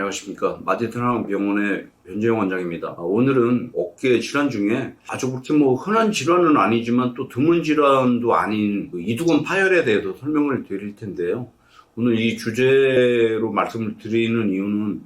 안녕하십니까. 마디트라우마병원의 변재영 원장입니다. 오늘은 어깨 질환 중에 아주 그렇게 흔한 질환은 아니지만 또 드문 질환도 아닌 이두근 파열에 대해서 설명을 드릴 텐데요. 오늘 이 주제로 말씀을 드리는 이유는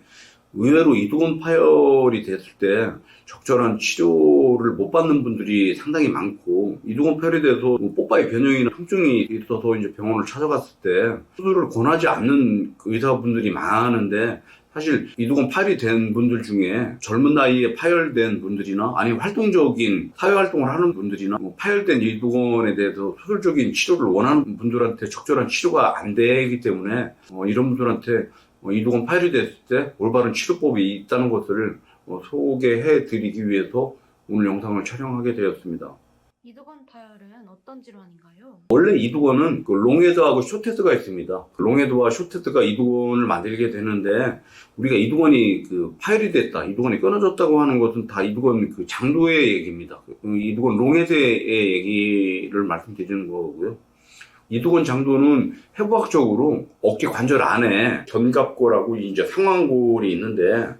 의외로 이두근 파열이 됐을 때 적절한 치료를 못 받는 분들이 상당히 많고, 이두근 파열에 대해서 뽀빠이 변형이나 통증이 있어서 이제 병원을 찾아갔을 때 수술을 권하지 않는 의사분들이 많은데, 사실 이두근 파열이 된 분들 중에 젊은 나이에 파열된 분들이나 아니면 활동적인 사회활동을 하는 분들이나 파열된 이두근에 대해서 수술적인 치료를 원하는 분들한테 적절한 치료가 안 되기 때문에 이런 분들한테 이두근 파열이 됐을 때 올바른 치료법이 있다는 것을 소개해 드리기 위해서 오늘 영상을 촬영하게 되었습니다. 이두근 파열은 어떤 질환인가요? 원래 이두근은 롱헤드하고 숏헤드가 있습니다. 롱헤드와 숏헤드가 이두근을 만들게 되는데, 우리가 이두근이 파열이 됐다, 이두근이 끊어졌다고 하는 것은 다 이두근 장도의 얘기입니다. 이두근 롱헤드의 얘기를 말씀드리는 거고요. 이두근 장도는 해부학적으로 어깨 관절 안에 견갑골하고 이제 상완골이 있는데,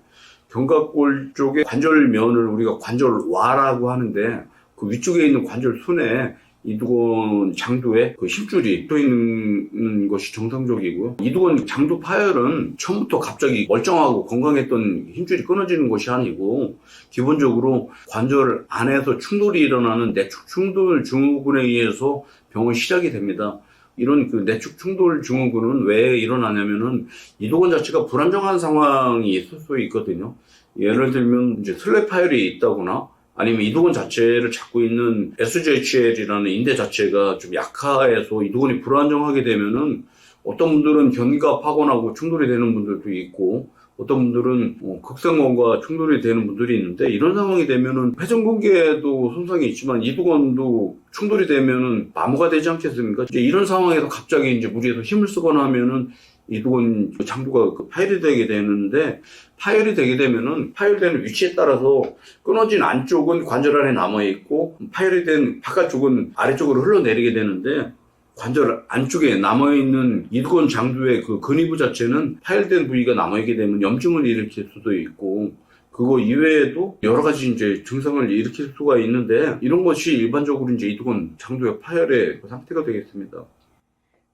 견갑골 쪽의 관절면을 우리가 관절와라고 하는데, 그 위쪽에 있는 관절순에 이두근 장도에 힘줄이 붙어 있는 것이 정상적이고요. 이두근 장도 파열은 처음부터 갑자기 멀쩡하고 건강했던 힘줄이 끊어지는 것이 아니고, 기본적으로 관절 안에서 충돌이 일어나는 내축 충돌 증후군에 의해서 병은 시작이 됩니다. 이런 내축 충돌 증후군은 왜 일어나냐면은 이두근 자체가 불안정한 상황이 있을 수 있거든요. 예를 들면 이제 슬랩 파열이 있다거나, 아니면 이두근 자체를 잡고 있는 SGHL이라는 인대 자체가 좀 약화해서 이두근이 불안정하게 되면은 어떤 분들은 견갑하곤하고 충돌이 되는 분들도 있고, 어떤 분들은 극성근과 충돌이 되는 분들이 있는데, 이런 상황이 되면은 회전근개도 손상이 있지만 이두근도 충돌이 되면은 마모가 되지 않겠습니까? 이제 이런 상황에서 갑자기 이제 무리해서 힘을 쓰거나 하면은 이두근 장도가 파열이 되게 되는데, 파열이 되게 되면은 파열되는 위치에 따라서 끊어진 안쪽은 관절 안에 남아있고, 파열이 된 바깥쪽은 아래쪽으로 흘러내리게 되는데, 관절 안쪽에 남아있는 이두근 장도의 근위부 자체는 파열된 부위가 남아있게 되면 염증을 일으킬 수도 있고, 그거 이외에도 여러 가지 이제 증상을 일으킬 수가 있는데, 이런 것이 일반적으로 이제 이두근 장도의 파열의 상태가 되겠습니다.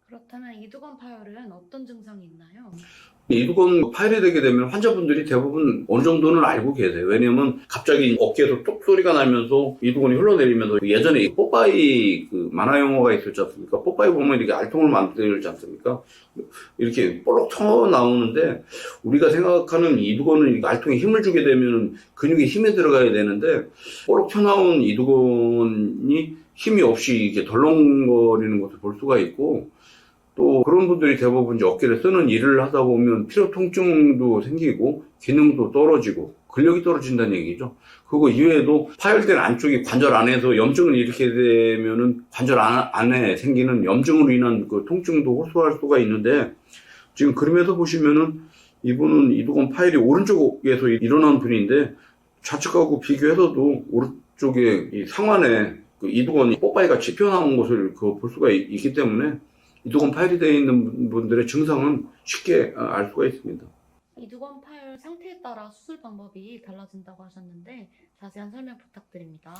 그렇다면 이두근 파열은 어떤 증상이 있나요? 이두근 파열이 되게 되면 환자분들이 대부분 어느 정도는 알고 계세요. 왜냐면 갑자기 어깨에서 뚝 소리가 나면서 이두근이 흘러내리면서, 예전에 뽀빠이 만화 영화가 있었지 않습니까? 뽀빠이 보면 이렇게 알통을 만들지 않습니까? 이렇게 볼록 터 나오는데, 우리가 생각하는 이두근은 알통에 힘을 주게 되면 근육에 힘이 들어가야 되는데, 볼록 터 나온 이두근이 힘이 없이 이렇게 덜렁거리는 것을 볼 수가 있고, 또 그런 분들이 대부분 이제 어깨를 쓰는 일을 하다 보면 피로 통증도 생기고 기능도 떨어지고 근력이 떨어진다는 얘기죠. 그거 이외에도 파열된 안쪽이 관절 안에서 염증을 일으키게 되면은 관절 안에 생기는 염증으로 인한 통증도 호소할 수가 있는데, 지금 그림에서 보시면은 이분은 이두근 파열이 오른쪽에서 일어난 분인데, 좌측하고 비교해서도 오른쪽에 이 상완에 이두근이 뽀빠이 같이 튀어나온 것을 볼 수가 있기 때문에 이두근 파열이 되어 있는 분들의 증상은 쉽게 알 수가 있습니다. 이두근 파열 상태에 따라 수술 방법이 달라진다고 하셨는데 자세한 설명 부탁드립니다.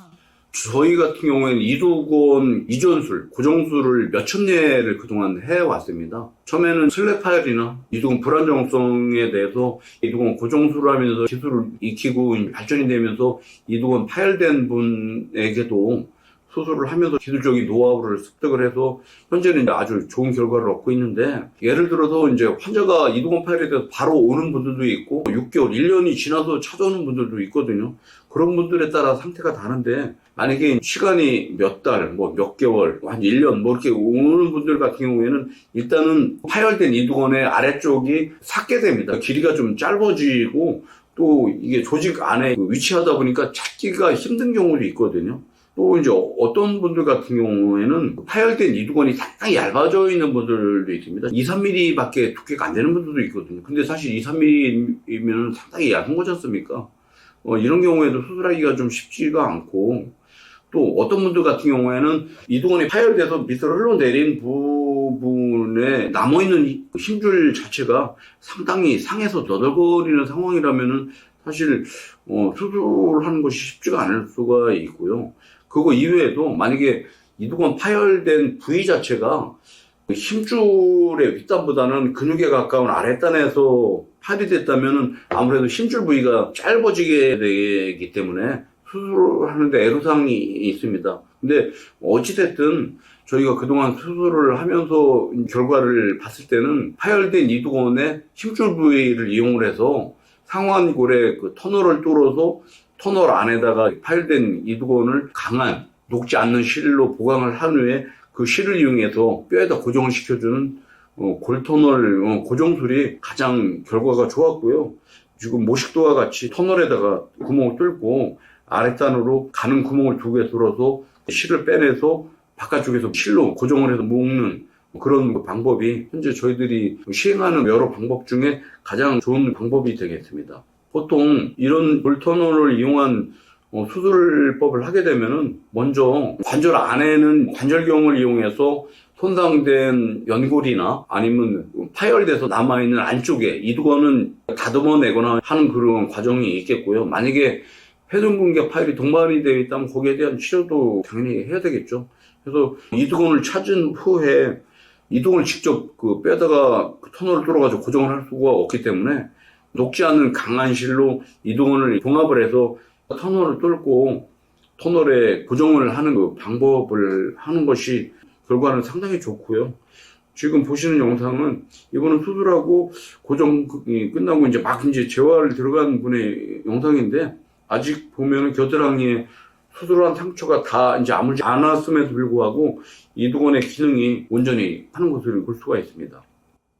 저희 같은 경우에는 이두근 이전술, 고정술을 몇천 예를 그동안 해왔습니다. 처음에는 슬랩 파열이나 이두근 불안정성에 대해서 이두근 고정술을 하면서 기술을 익히고 발전이 되면서 이두근 파열된 분에게도 수술을 하면서 기술적인 노하우를 습득을 해서 현재는 아주 좋은 결과를 얻고 있는데, 예를 들어서 이제 환자가 이두근 파열에 대해서 바로 오는 분들도 있고 6개월, 1년이 지나서 찾아오는 분들도 있거든요. 그런 분들에 따라 상태가 다른데, 만약에 시간이 몇 달, 몇 개월, 한 1년 이렇게 오는 분들 같은 경우에는 일단은 파열된 이두근의 아래쪽이 삭게 됩니다. 길이가 좀 짧아지고, 또 이게 조직 안에 위치하다 보니까 찾기가 힘든 경우도 있거든요. 또 이제 어떤 분들 같은 경우에는 파열된 이두근이 상당히 얇아져 있는 분들도 있습니다. 2, 3mm 밖에 두께가 안 되는 분들도 있거든요. 근데 사실 2, 3mm면 상당히 얇은 거지 않습니까? 이런 경우에도 수술하기가 좀 쉽지가 않고, 또 어떤 분들 같은 경우에는 이두근이 파열돼서 밑으로 흘러내린 부분에 남아있는 힘줄 자체가 상당히 상해서 너덜거리는 상황이라면은 사실 수술하는 것이 쉽지가 않을 수가 있고요. 그거 이외에도 만약에 이두건 파열된 부위 자체가 힘줄의 윗단보다는 근육에 가까운 아랫단에서 파열이 됐다면은 아무래도 힘줄 부위가 짧아지게 되기 때문에 수술하는데 애로사항이 있습니다. 근데 어찌됐든 저희가 그동안 수술을 하면서 결과를 봤을 때는 파열된 이두건의 힘줄 부위를 이용을 해서 상완골의 그 터널을 뚫어서 터널 안에다가 파열된 이두건을 강한 녹지 않는 실로 보강을 한 후에 그 실을 이용해서 뼈에다 고정을 시켜주는 골터널 고정술이 가장 결과가 좋았고요. 지금 모식도와 같이 터널에다가 구멍을 뚫고 아랫단으로 가는 구멍을 2개 뚫어서 실을 빼내서 바깥쪽에서 실로 고정을 해서 묶는 그런 방법이 현재 저희들이 시행하는 여러 방법 중에 가장 좋은 방법이 되겠습니다. 보통 이런 볼터널을 이용한 수술법을 하게 되면은 먼저 관절 안에는 관절경을 이용해서 손상된 연골이나 아니면 파열돼서 남아있는 안쪽에 이두건은 다듬어내거나 하는 그런 과정이 있겠고요. 만약에 회전근개 파열이 동반이 되어 있다면 거기에 대한 치료도 당연히 해야 되겠죠. 그래서 이두건을 찾은 후에 이두건을 직접 그 뼈에다가 그 터널을 뚫어가지고 고정을 할 수가 없기 때문에 녹지 않는 강한 실로 이두건을 봉합을 해서 터널을 뚫고 터널에 고정을 하는 그 방법을 하는 것이 결과는 상당히 좋고요. 지금 보시는 영상은 이번은 수술하고 고정이 끝나고 이제 재활 들어간 분의 영상인데 아직 보면은 겨드랑이에 수술한 상처가 다 이제 아물지 않았음에도 불구하고 이두건의 기능이 온전히 하는 것을 볼 수가 있습니다.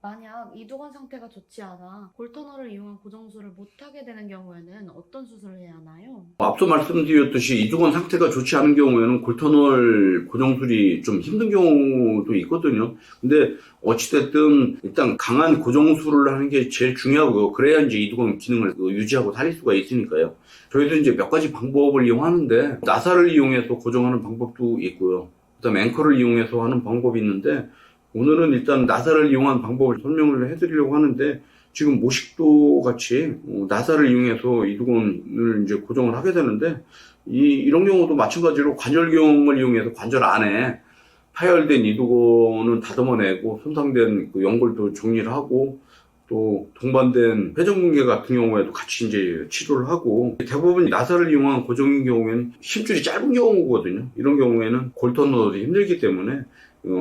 만약 이두건 상태가 좋지 않아 골터널을 이용한 고정술을 못하게 되는 경우에는 어떤 수술을 해야 하나요? 앞서 말씀드렸듯이 이두건 상태가 좋지 않은 경우에는 골터널 고정술이 좀 힘든 경우도 있거든요. 근데 어찌됐든 일단 강한 고정술을 하는 게 제일 중요하고요. 그래야 이제 이두건 기능을 유지하고 살릴 수가 있으니까요. 저희도 이제 몇 가지 방법을 이용하는데 나사를 이용해서 고정하는 방법도 있고요. 그다음에 앵커를 이용해서 하는 방법이 있는데 오늘은 일단 나사를 이용한 방법을 설명을 해드리려고 하는데 지금 모식도 같이 나사를 이용해서 이두건을 이제 고정을 하게 되는데 이런 경우도 마찬가지로 관절경을 이용해서 관절 안에 파열된 이두건은 다듬어내고 손상된 그 연골도 정리를 하고 또 동반된 회전근개 같은 경우에도 같이 이제 치료를 하고 대부분 나사를 이용한 고정인 경우에는 힘줄이 짧은 경우거든요. 이런 경우에는 골터널이 힘들기 때문에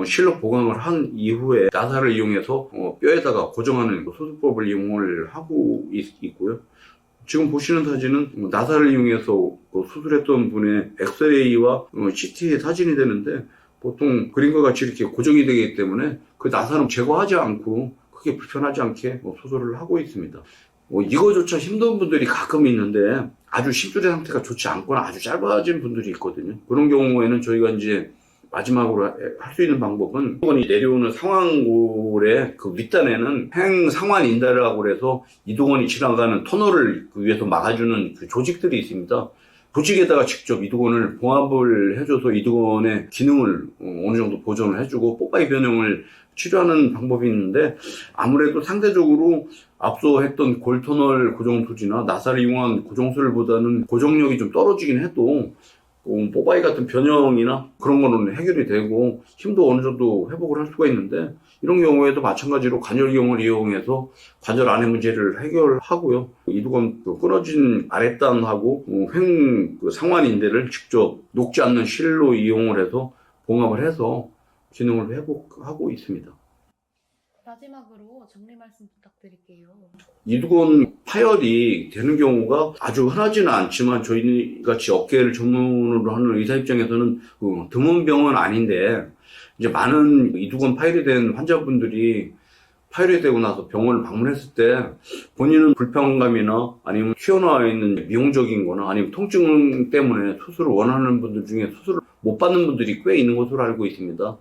실로 보강을 한 이후에 나사를 이용해서 뼈에다가 고정하는 수술법을 이용을 하고 있고요. 지금 보시는 사진은 나사를 이용해서 수술했던 분의 엑스레이와 CT의 사진이 되는데 보통 그림과 같이 이렇게 고정이 되기 때문에 그 나사는 제거하지 않고 크게 불편하지 않게 수술을 하고 있습니다. 이거조차 힘든 분들이 가끔 있는데 아주 심줄의 상태가 좋지 않거나 아주 짧아진 분들이 있거든요. 그런 경우에는 저희가 이제 마지막으로 할 수 있는 방법은 이두건이 내려오는 상완골의 그 윗단에는 행상완인대라고 해서 이두건이 지나가는 터널을 그 위에서 막아주는 그 조직들이 있습니다. 조직에다가 직접 이두건을 봉합을 해줘서 이두건의 기능을 어느 정도 보존을 해주고 뽀빠이 변형을 치료하는 방법이 있는데 아무래도 상대적으로 앞서 했던 골터널 고정술이나 나사를 이용한 고정술보다는 고정력이 좀 떨어지긴 해도 뽀바이 같은 변형이나 그런 거는 해결이 되고 힘도 어느 정도 회복을 할 수가 있는데 이런 경우에도 마찬가지로 관절경을 이용해서 관절 안의 문제를 해결하고요. 이두건 끊어진 아랫단하고 상완인대를 직접 녹지 않는 실로 이용을 해서 봉합을 해서 기능을 회복하고 있습니다. 마지막으로 정리 말씀 부탁드릴게요. 이두건 파열이 되는 경우가 아주 흔하지는 않지만 저희 같이 업계를 전문으로 하는 의사 입장에서는 드문 병은 아닌데 이제 많은 이두건 파열이 된 환자분들이 파열이 되고 나서 병원을 방문했을 때 본인은 불편감이나 아니면 튀어나와 있는 미용적인 거나 아니면 통증 때문에 수술을 원하는 분들 중에 수술을 못 받는 분들이 꽤 있는 것으로 알고 있습니다.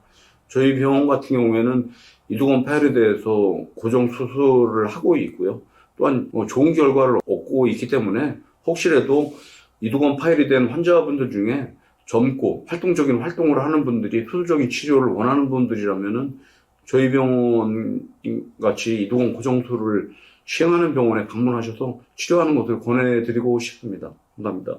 저희 병원 같은 경우에는 이두건 파열에 대해서 고정 수술을 하고 있고요. 또한 좋은 결과를 얻고 있기 때문에 혹시라도 이두건 파열이 된 환자분들 중에 젊고 활동적인 활동을 하는 분들이 수술적인 치료를 원하는 분들이라면은 저희 병원 같이 이두건 고정술을 시행하는 병원에 방문하셔서 치료하는 것을 권해드리고 싶습니다. 감사합니다.